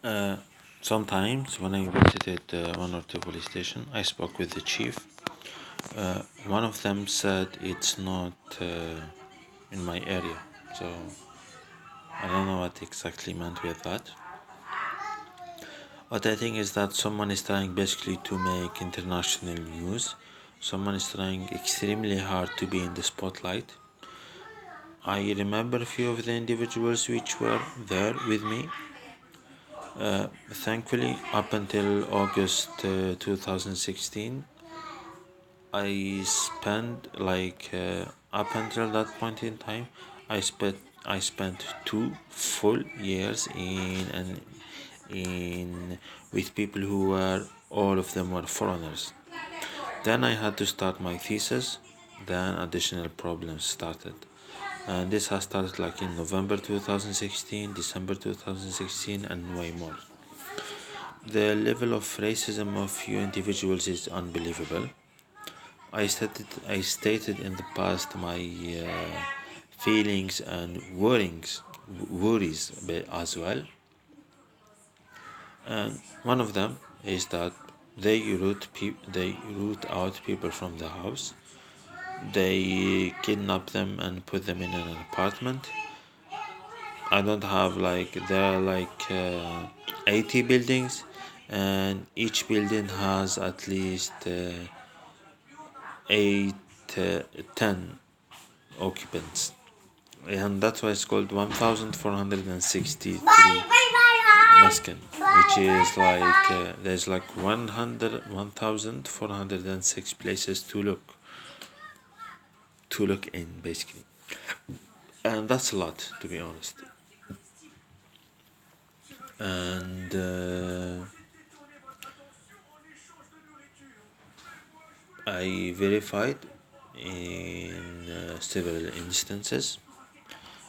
Uh, Sometimes when I visited one or two police station, I spoke with the chief. One of them said it's not in my area, so I don't know what exactly meant with that. What I think is that someone is trying basically to make international news. Someone is trying extremely hard to be in the spotlight. I remember a few of the individuals which were there with me. Thankfully, up until August 2016, I spent up until that point in time, I spent 2 full years in with people who were all of them were foreigners. Then I had to start my thesis. Then additional problems started, and this has started like in November 2016, December 2016, and way more. The level of racism of few individuals is unbelievable. I stated in the past my feelings and worries as well. And one of them is that they root out people from the house. They kidnap them and put them in an apartment. I don't have there are 80 buildings, and each building has at least 8 10 occupants, and that's why it's called 1463 maskan, which is there's like 1406 places to look in basically, and that's a lot, to be honest. And I verified in several instances,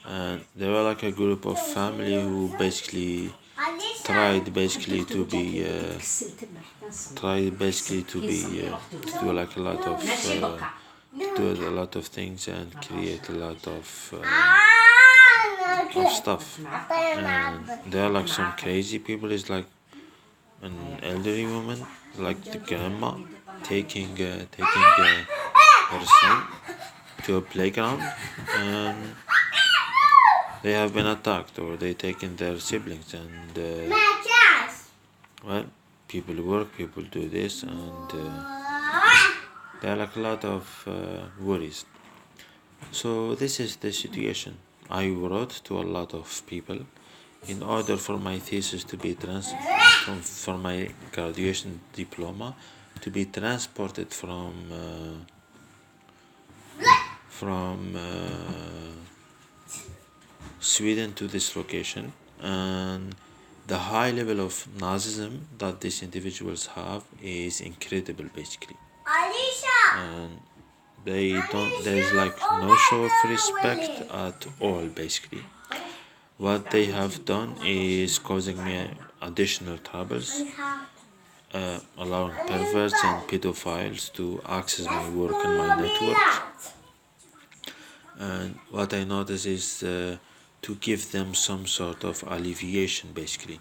and there were like a group of family who basically tried basically to be to do like a lot of do a lot of things and create a lot of stuff. And there are like some crazy people. Is like an elderly woman, like the grandma, taking her son to a playground, and they have been attacked, or they taken their siblings, and well, people work, people do this, and there are like a lot of worries. So this is the situation. I wrote to a lot of people in order for my thesis to be for my graduation diploma to be transported from Sweden to this location. And the high level of Nazism that these individuals have is incredible, basically. And there's like no show of respect at all, basically. What they have done is causing me additional troubles, allowing perverts and pedophiles to access my work and my network. And what I notice is to give them some sort of alleviation, basically.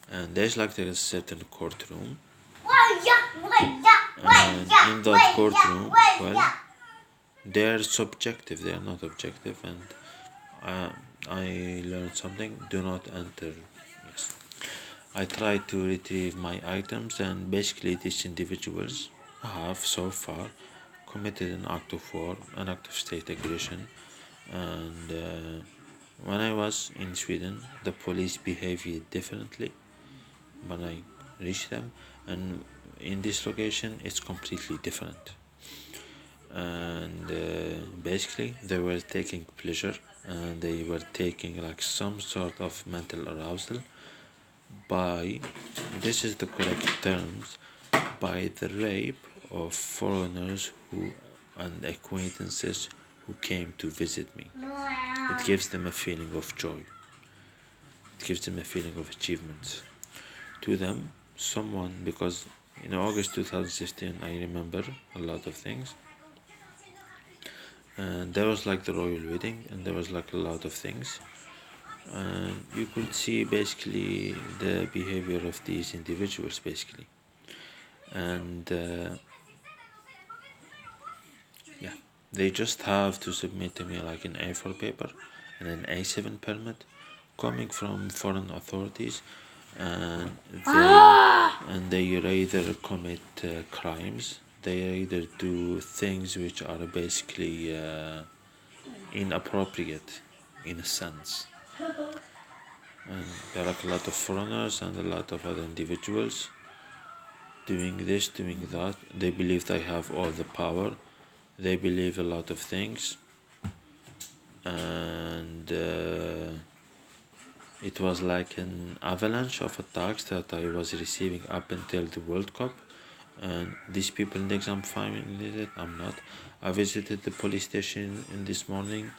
And there's a certain courtroom, and in that courtroom, well, they're subjective, they are not objective, and I learned something: do not enter. Yes. I tried to retrieve my items, and basically these individuals have so far committed an act of war, an act of state aggression. And when I was in Sweden, the police behaved differently when I reached them, and in this location it's completely different. And basically they were taking pleasure, and they were taking like some sort of mental arousal by, this is the correct terms, by the rape of foreigners who and acquaintances who came to visit me. It gives them a feeling of joy. It gives them a feeling of achievement. To them, someone, because in August 2016 I remember a lot of things, and there was like the royal wedding, and there was like a lot of things. and you could see basically the behavior of these individuals basically. And yeah, they just have to submit to me like an A4 paper and an A7 permit coming from foreign authorities, and they either commit crimes, they either do things which are basically inappropriate in a sense. And there are like a lot of foreigners and a lot of other individuals doing this, doing that. They believe they have all the power, they believe a lot of things, and it was like an avalanche of attacks that I was receiving up until the World Cup. And these people think I'm fine with it. I'm not. I visited the police station in this morning.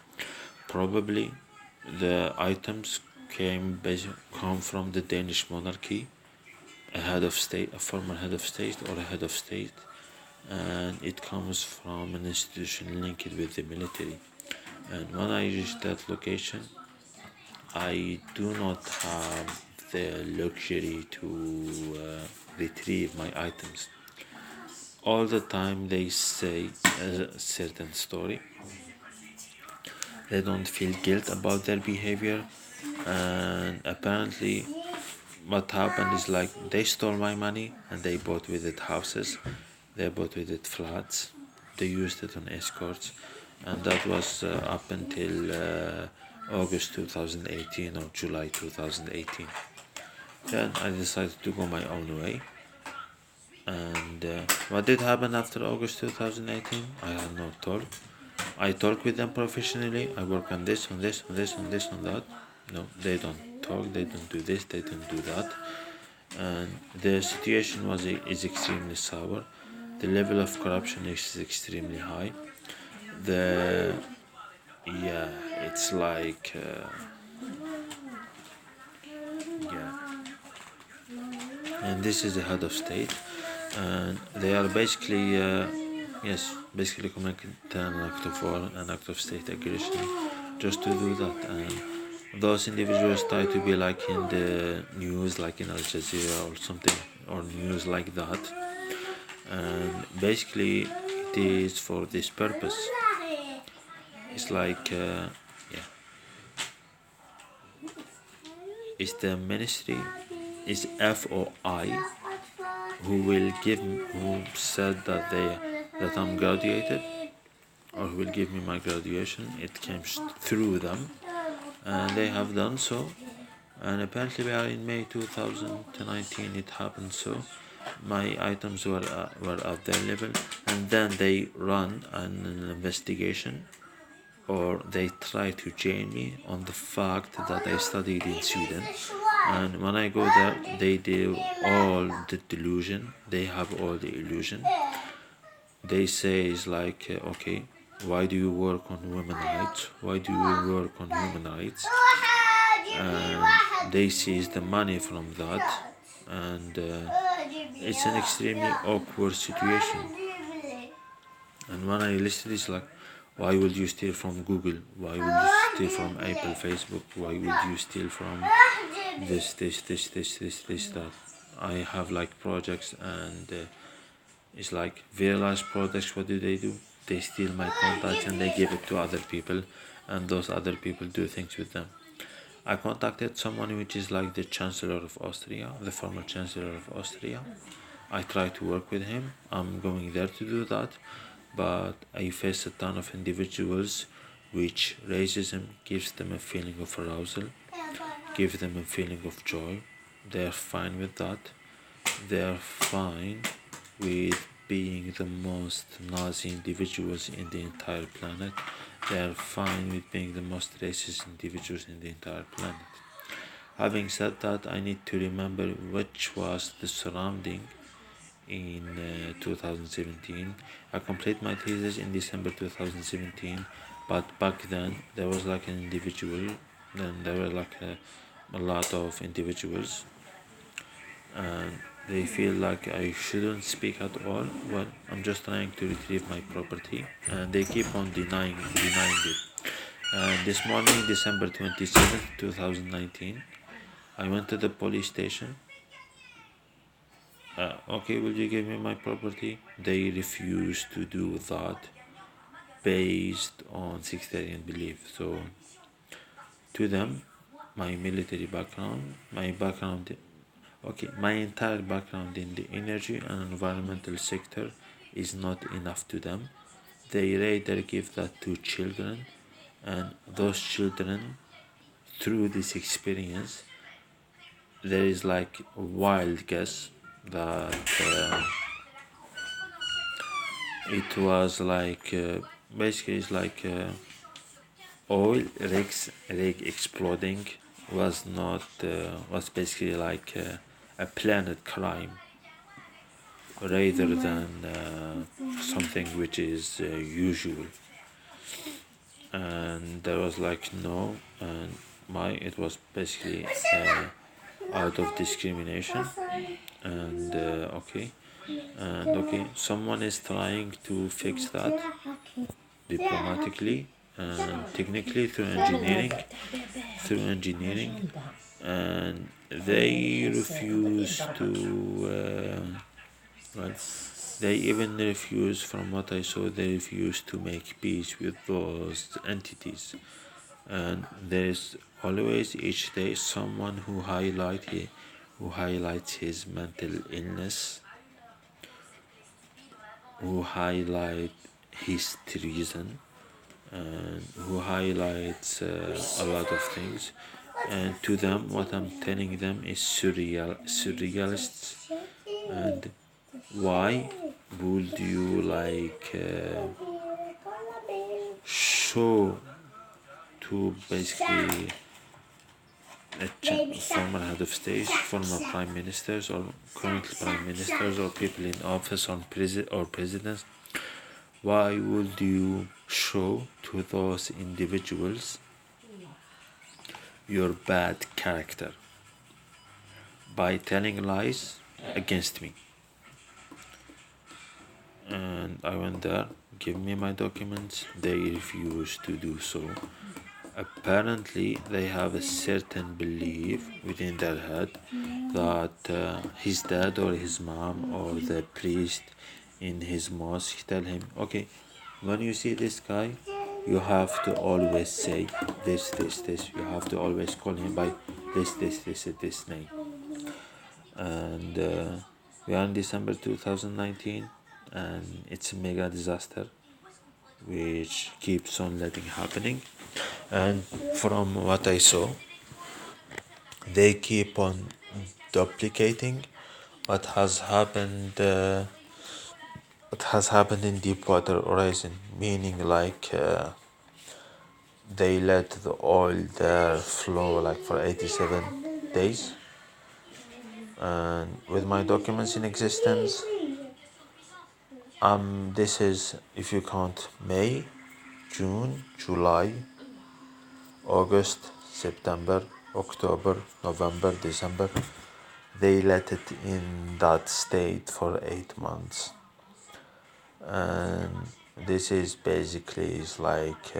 Probably the items come from the Danish monarchy, a head of state, a former head of state, or a head of state, and it comes from an institution linked with the military. And when I reached that location, I do not have the luxury to retrieve my items. All the time they say a certain story. They don't feel guilt about their behavior, and apparently what happened is like they stole my money and they bought with it houses, they bought with it flats, they used it on escorts, and that was up until August 2018 or July 2018. Then I decided to go my own way. And what did happen after August 2018? I had no talk. I talk with them professionally. I work on this, on this, on this, on this, on that. No, they don't talk. They don't do this. They don't do that. And the situation is extremely sour. The level of corruption is extremely high. It's like and this is the head of state, and they are basically basically committing an act of war, an act of state aggression, just to do that. And those individuals try to be like in the news, like in Al Jazeera or something, or news like that. And basically, it is for this purpose. It's like it's the ministry, it's FOI, who said that I'm graduated, or who will give me my graduation. It came through them, and they have done so. And apparently we are in May 2019. It happened so. My items were at their level, and then they run an investigation, or they try to jail me on the fact that I studied in Sweden. And when I go there, they do all the delusion. They have all the illusion. They say it's like, okay, why do you work on women's rights? Why do you work on human rights? And they seize the money from that, and it's an extremely awkward situation. And when I listen, it's like, why would you steal from Google? Why would you steal from Apple, Facebook? Why would you steal from this, that? I have like projects, and it's like very large projects. What do? They steal my contacts and they give it to other people, and those other people do things with them. I contacted someone which is like the Chancellor of Austria, the former Chancellor of Austria. I try to work with him. I'm going there to do that, but I face a ton of individuals which racism gives them a feeling of arousal, gives them a feeling of joy. They're fine with that. They're fine with being the most Nazi individuals in the entire planet. They're fine with being the most racist individuals in the entire planet. Having said that, I need to remember which was the surrounding in 2017. I completed my thesis in December 2017, but back then there was like an individual, then there were like a lot of individuals, and they feel like I shouldn't speak at all. Well, I'm just trying to retrieve my property, and they keep on denying it. And this morning, December 27th, 2019, I went to the police station. Okay, will you give me my property? They refused to do that based on sectarian belief. So, to them, my military background, my entire background in the energy and environmental sector is not enough to them. They rather give that to children, and those children, through this experience, there is like a wild guess that it was like basically it's like oil rig exploding was not was basically like a planet crime rather than something which is usual. And there was like no, and it was basically out of discrimination. And someone is trying to fix that diplomatically and technically through engineering, and they refuse to well, they even refuse, from what I saw, they refuse to make peace with those entities. And there is always each day someone who highlights his mental illness, who highlight his treason, and who highlights a lot of things. And to them, what I'm telling them is surrealists. And why would you like show to basically former head of state, former prime ministers, or current prime ministers, or people in office, or presidents? Why would you show to those individuals your bad character by telling lies against me? And I went there, give me my documents, they refused to do so. Apparently, they have a certain belief within their head that his dad or his mom or the priest in his mosque tell him, okay, when you see this guy, you have to always say this. You have to always call him by this name. And we are in December 2019, and it's a mega disaster which keeps on letting happening. And from what I saw, they keep on duplicating what has happened in Deepwater Horizon, meaning like they let the oil there flow like for 87 days. And with my documents in existence, this is, if you count May, June, July, August, September, October, November, December, they let it in that state for 8 months. And this is basically is like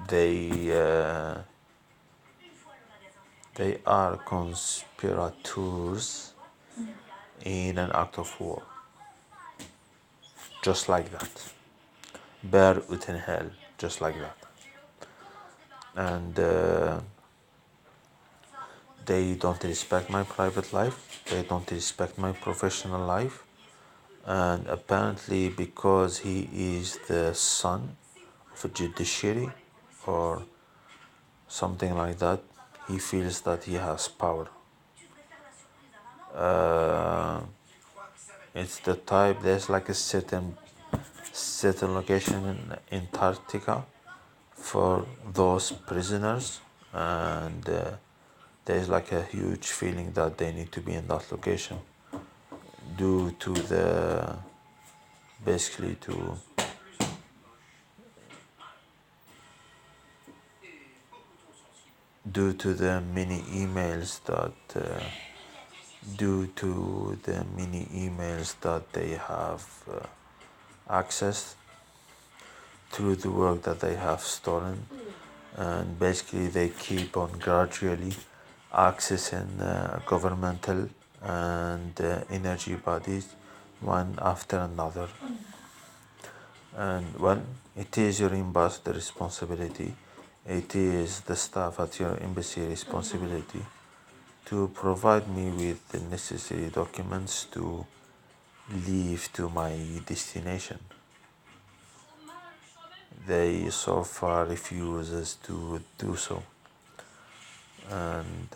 they are conspirators in an act of war, just like that. Bear within hell, just like that. And they don't respect my private life, they don't respect my professional life. And apparently, because he is the son of a judiciary or something like that, he feels that he has power. It's the type, there's like a certain location in Antarctica for those prisoners, and there's like a huge feeling that they need to be in that location due to the basically due to the mini emails that they have access through the work that they have stolen, and basically they keep on gradually accessing governmental and energy bodies one after another. And well, it is your ambassador responsibility, it is the staff at your embassy responsibility to provide me with the necessary documents to leave to my destination. They so far refuses to do so, and